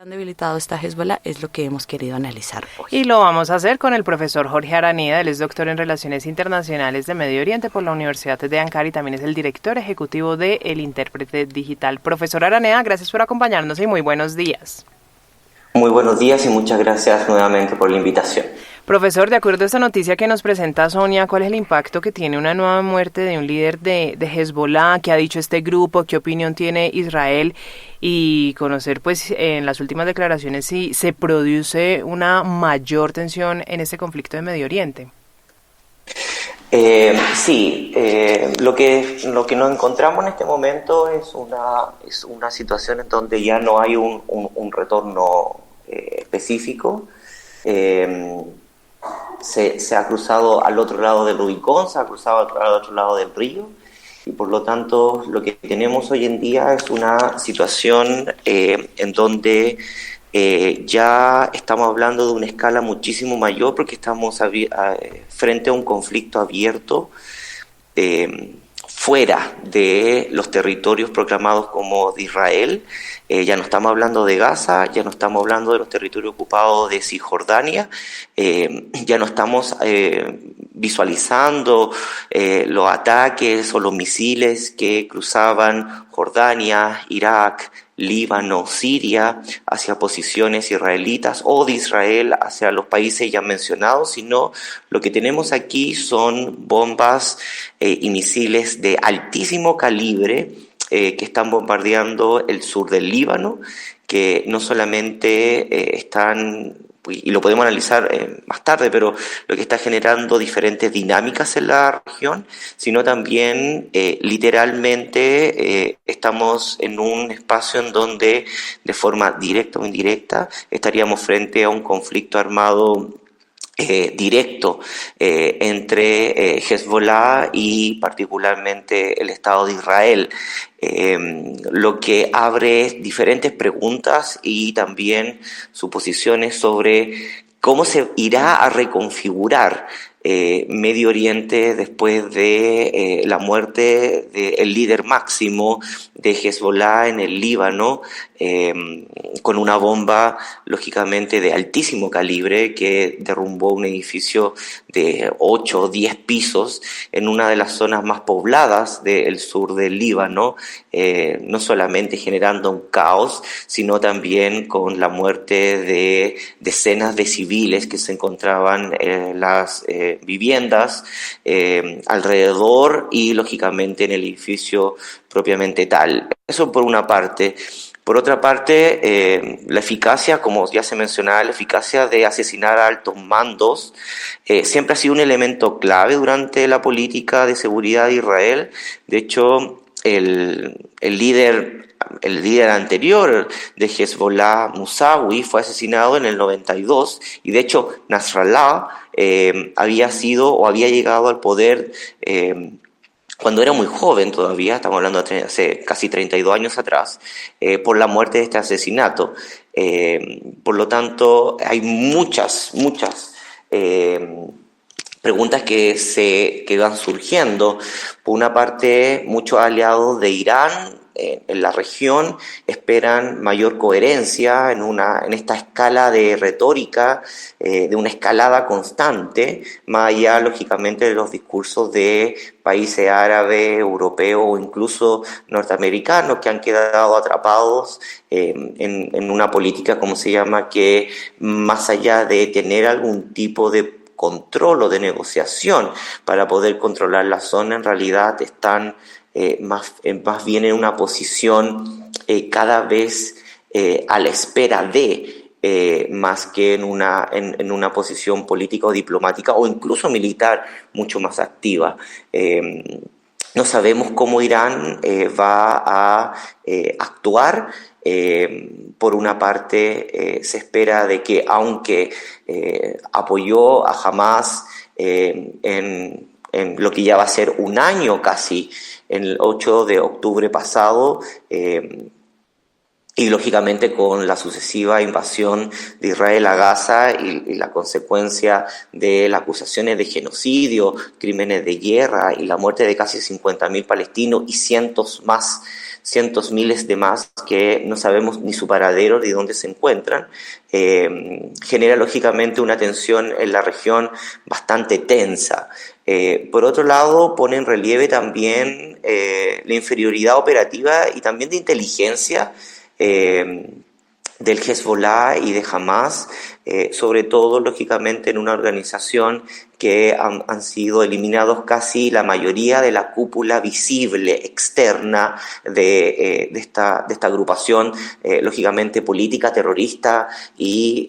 Tan debilitado está Hezbollah es lo que hemos querido analizar hoy. Y lo vamos a hacer con el profesor Jorge Araneda. Él es doctor en Relaciones Internacionales de Medio Oriente por la Universidad de Ankara y también es el director ejecutivo de El Intérprete Digital. Profesor Araneda, gracias por acompañarnos y muy buenos días. Muy buenos días y muchas gracias nuevamente por la invitación. Profesor, de acuerdo a esta noticia que nos presenta Sonia, ¿cuál es el impacto que tiene una nueva muerte de un líder de Hezbollah? ¿Qué ha dicho este grupo? ¿Qué opinión tiene Israel? Y conocer, pues, en las últimas declaraciones si se produce una mayor tensión en este conflicto de Medio Oriente. Lo que nos encontramos en este momento es una situación en donde ya no hay un retorno específico. Se ha cruzado al otro lado del Rubicón, se ha cruzado al otro lado del río, y por lo tanto lo que tenemos hoy en día es una situación en donde ya estamos hablando de una escala muchísimo mayor, porque estamos frente a un conflicto abierto fuera de los territorios proclamados como de Israel. Ya no estamos hablando de Gaza, ya no estamos hablando de los territorios ocupados de Cisjordania, ya no estamos visualizando los ataques o los misiles que cruzaban Jordania, Irak, Líbano, Siria, hacia posiciones israelitas, o de Israel hacia los países ya mencionados, sino lo que tenemos aquí son bombas y misiles de altísimo calibre que están bombardeando el sur del Líbano, que no solamente están, y lo podemos analizar más tarde, pero lo que está generando diferentes dinámicas en la región, sino también literalmente estamos en un espacio en donde de forma directa o indirecta estaríamos frente a un conflicto armado directo entre Hezbollah y particularmente el Estado de Israel, lo que abre diferentes preguntas y también suposiciones sobre cómo se irá a reconfigurar Medio Oriente después de la muerte del líder máximo de Hezbollah en el Líbano, con una bomba lógicamente de altísimo calibre que derrumbó un edificio de 8 o 10 pisos en una de las zonas más pobladas del sur del Líbano, no solamente generando un caos, sino también con la muerte de decenas de civiles que se encontraban en las viviendas alrededor y lógicamente en el edificio propiamente tal. Eso por una parte. Por otra parte, la eficacia, como ya se mencionaba, la eficacia de asesinar a altos mandos siempre ha sido un elemento clave durante la política de seguridad de Israel. De hecho, el líder anterior de Hezbollah, Musawi, fue asesinado en el 92, y de hecho Nasrallah había llegado al poder cuando era muy joven todavía, estamos hablando de hace casi 32 años atrás, por la muerte de este asesinato. Por lo tanto, hay muchas preguntas que van surgiendo. Por una parte, muchos aliados de Irán en la región esperan mayor coherencia en esta escala de retórica, de una escalada constante, más allá, lógicamente, de los discursos de países árabes, europeos o incluso norteamericanos que han quedado atrapados en una política, como se llama, que más allá de tener algún tipo de control o de negociación para poder controlar la zona, en realidad están más bien en una posición cada vez a la espera de, más que en una posición política o diplomática o incluso militar mucho más activa. No sabemos cómo Irán va a actuar. Por una parte, se espera de que, aunque apoyó a Hamás en lo que ya va a ser un año casi, en el 8 de octubre pasado, y lógicamente con la sucesiva invasión de Israel a Gaza y la consecuencia de las acusaciones de genocidio, crímenes de guerra y la muerte de casi 50.000 palestinos y cientos más cientos, miles de más que no sabemos ni su paradero ni dónde se encuentran. Genera lógicamente una tensión en la región bastante tensa. Por otro lado, pone en relieve también la inferioridad operativa y también de inteligencia del Hezbollah y de Hamas, sobre todo, lógicamente, en una organización que han sido eliminados casi la mayoría de la cúpula visible externa de esta agrupación, lógicamente política, terrorista y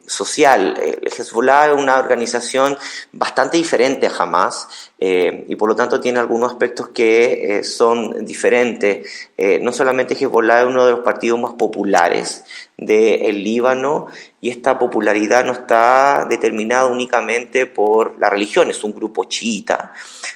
social. El Hezbollah es una organización bastante diferente a Hamas, y por lo tanto tiene algunos aspectos que son diferentes. No solamente Hezbollah es uno de los partidos más populares del Líbano, y esta popularidad no está determinada únicamente por la religión, es un grupo chiita,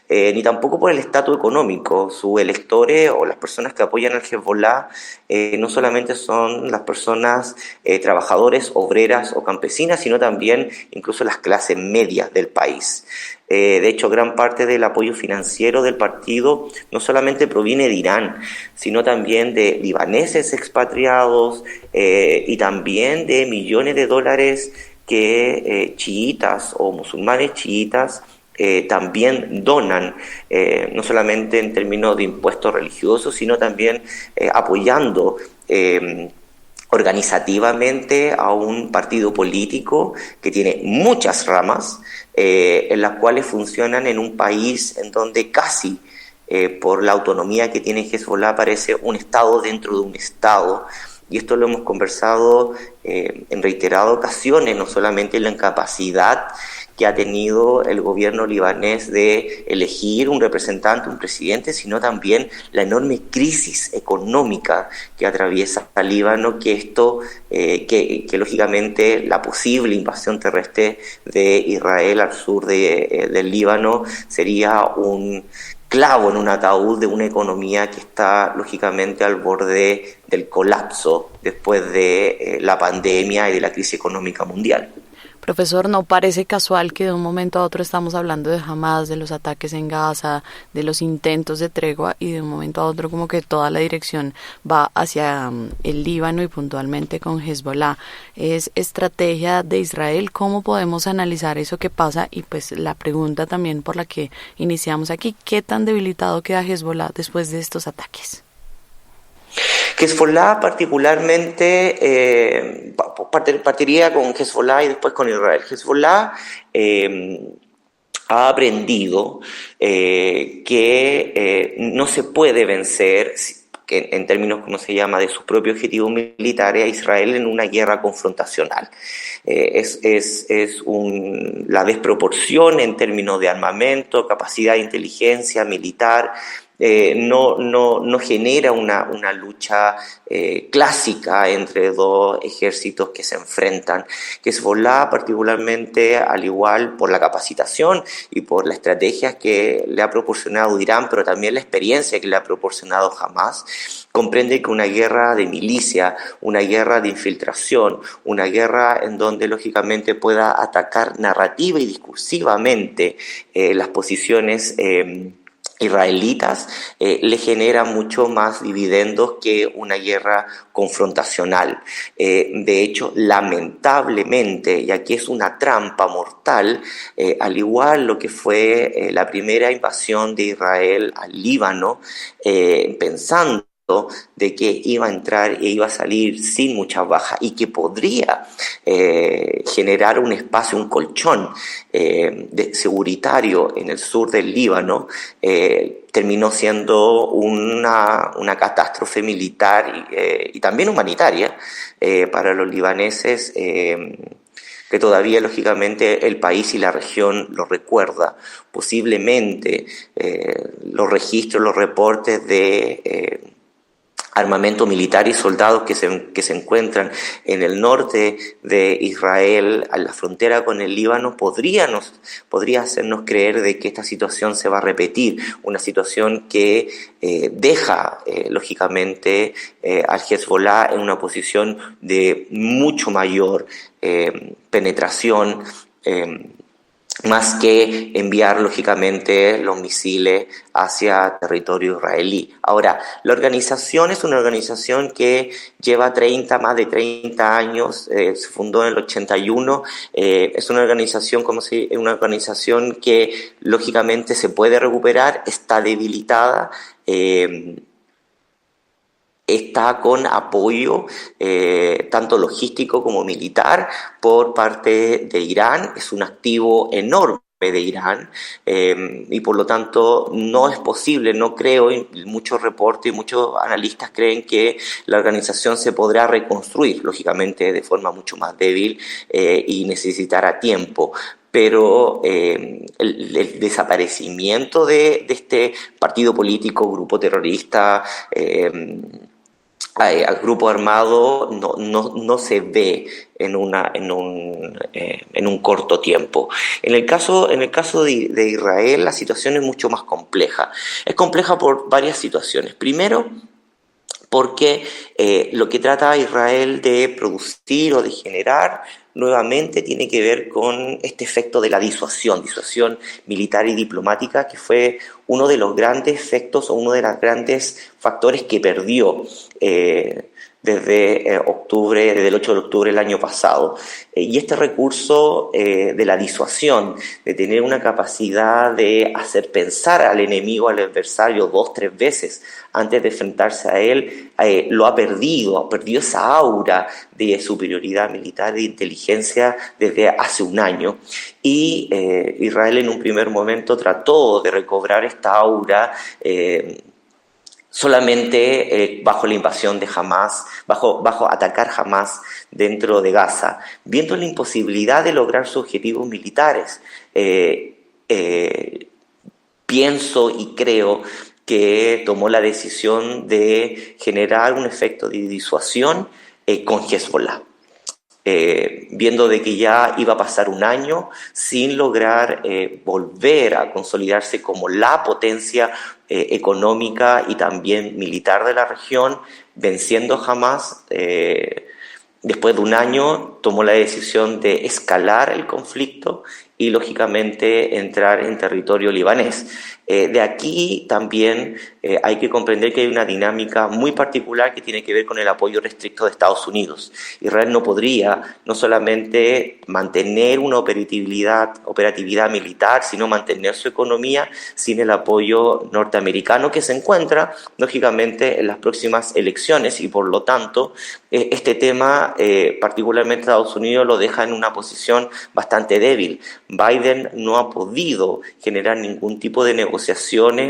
ni tampoco por el estatus económico. Sus electores o las personas que apoyan al Hezbollah no solamente son las personas trabajadores, obreras o campesinas, sino también incluso las clases medias del país. De hecho, gran parte del apoyo financiero del partido no solamente proviene de Irán, sino también de libaneses expatriados y también de millones de dólares que chiitas o musulmanes chiitas también donan, no solamente en términos de impuestos religiosos, sino también apoyando organizativamente a un partido político que tiene muchas ramas, en las cuales funcionan en un país en donde casi por la autonomía que tiene Hezbollah parece un Estado dentro de un Estado. Y esto lo hemos conversado en reiteradas ocasiones, no solamente en la incapacidad que ha tenido el gobierno libanés de elegir un representante, un presidente, sino también la enorme crisis económica que atraviesa el Líbano, que esto, que lógicamente la posible invasión terrestre de Israel al sur del Líbano sería un clavo en un ataúd de una economía que está lógicamente al borde del colapso después de la pandemia y de la crisis económica mundial. Profesor, ¿no parece casual que de un momento a otro estamos hablando de Hamas, de los ataques en Gaza, de los intentos de tregua, y de un momento a otro como que toda la dirección va hacia el Líbano y puntualmente con Hezbollah? ¿Es estrategia de Israel? ¿Cómo podemos analizar eso que pasa? Y pues la pregunta también por la que iniciamos aquí, ¿qué tan debilitado queda Hezbollah después de estos ataques? Hezbollah particularmente, partiría con Hezbollah y después con Israel. Hezbollah ha aprendido que no se puede vencer, en términos, como se llama, de sus propios objetivos militares, a Israel en una guerra confrontacional. La desproporción en términos de armamento, capacidad de inteligencia militar, no genera una lucha clásica entre dos ejércitos que se enfrentan. Hezbollah, particularmente, al igual por la capacitación y por las estrategias que le ha proporcionado Irán, pero también la experiencia que le ha proporcionado Hamas, comprende que una guerra de milicia, una guerra de infiltración, una guerra en donde lógicamente pueda atacar narrativa y discursivamente las posiciones israelitas, le genera mucho más dividendos que una guerra confrontacional. De hecho, lamentablemente, y aquí es una trampa mortal, al igual lo que fue la primera invasión de Israel al Líbano, pensando de que iba a entrar e iba a salir sin muchas bajas y que podría generar un espacio, un colchón seguritario en el sur del Líbano, terminó siendo una catástrofe militar y también humanitaria para los libaneses, que todavía lógicamente el país y la región lo recuerda. Posiblemente los registros, los reportes de armamento militar y soldados que se encuentran en el norte de Israel, a la frontera con el Líbano, podría hacernos creer de que esta situación se va a repetir, una situación que deja lógicamente al Hezbollah en una posición de mucho mayor penetración más que enviar lógicamente los misiles hacia territorio israelí. Ahora, la organización es una organización que lleva más de 30 años, se fundó en el 81, es una organización que lógicamente se puede recuperar, está debilitada, está con apoyo tanto logístico como militar por parte de Irán, es un activo enorme de Irán y por lo tanto no es posible, no creo, y muchos reportes y muchos analistas creen que la organización se podrá reconstruir, lógicamente de forma mucho más débil y necesitará tiempo. Pero el desaparecimiento de este partido político, grupo terrorista, al grupo armado no se ve en un corto tiempo. En el caso de Israel, la situación es mucho más compleja. Es compleja por varias situaciones. Primero, porque lo que trata Israel de producir o de generar nuevamente tiene que ver con este efecto de la disuasión militar y diplomática, que fue uno de los grandes efectos o uno de los grandes factores que perdió desde el 8 de octubre del año pasado. Y este recurso de la disuasión, de tener una capacidad de hacer pensar al enemigo, al adversario 2-3 veces antes de enfrentarse a él, lo ha perdido esa aura de superioridad militar, de inteligencia desde hace un año. Y Israel en un primer momento trató de recobrar esta aura solamente bajo la invasión de Hamás, bajo atacar Hamás dentro de Gaza, viendo la imposibilidad de lograr sus objetivos militares. Pienso y creo que tomó la decisión de generar un efecto de disuasión con Hezbollah. Viendo de que ya iba a pasar un año sin lograr volver a consolidarse como la potencia económica y también militar de la región, venciendo a Hamás, después de un año tomó la decisión de escalar el conflicto y lógicamente entrar en territorio libanés. De aquí también hay que comprender que hay una dinámica muy particular que tiene que ver con el apoyo restricto de Estados Unidos. Israel no podría no solamente mantener una operatividad militar, sino mantener su economía sin el apoyo norteamericano, que se encuentra lógicamente en las próximas elecciones, y por lo tanto este tema particularmente Estados Unidos lo deja en una posición bastante débil. Biden no ha podido generar ningún tipo de negociaciones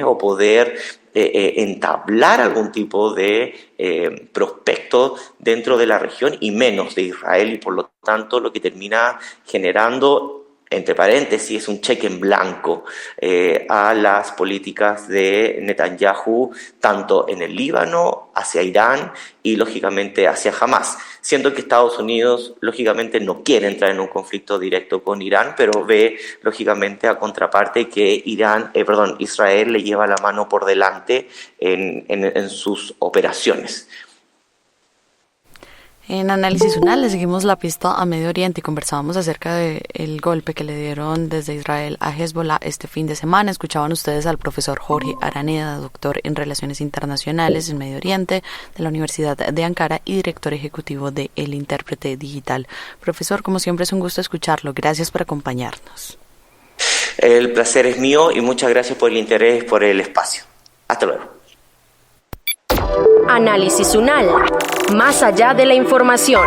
o poder entablar algún tipo de prospecto dentro de la región y menos de Israel, y por lo tanto lo que termina generando, entre paréntesis, es un cheque en blanco a las políticas de Netanyahu, tanto en el Líbano, hacia Irán y lógicamente hacia Hamás, siendo que Estados Unidos lógicamente no quiere entrar en un conflicto directo con Irán, pero ve lógicamente a contraparte que Israel le lleva la mano por delante en sus operaciones. En Análisis UNAL le seguimos la pista a Medio Oriente y conversábamos acerca del golpe que le dieron desde Israel a Hezbollah este fin de semana. Escuchaban ustedes al profesor Jorge Araneda, doctor en Relaciones Internacionales en Medio Oriente de la Universidad de Ankara y director ejecutivo de El Intérprete Digital. Profesor, como siempre es un gusto escucharlo. Gracias por acompañarnos. El placer es mío y muchas gracias por el interés, por el espacio. Hasta luego. Análisis UNAL. Más allá de la información.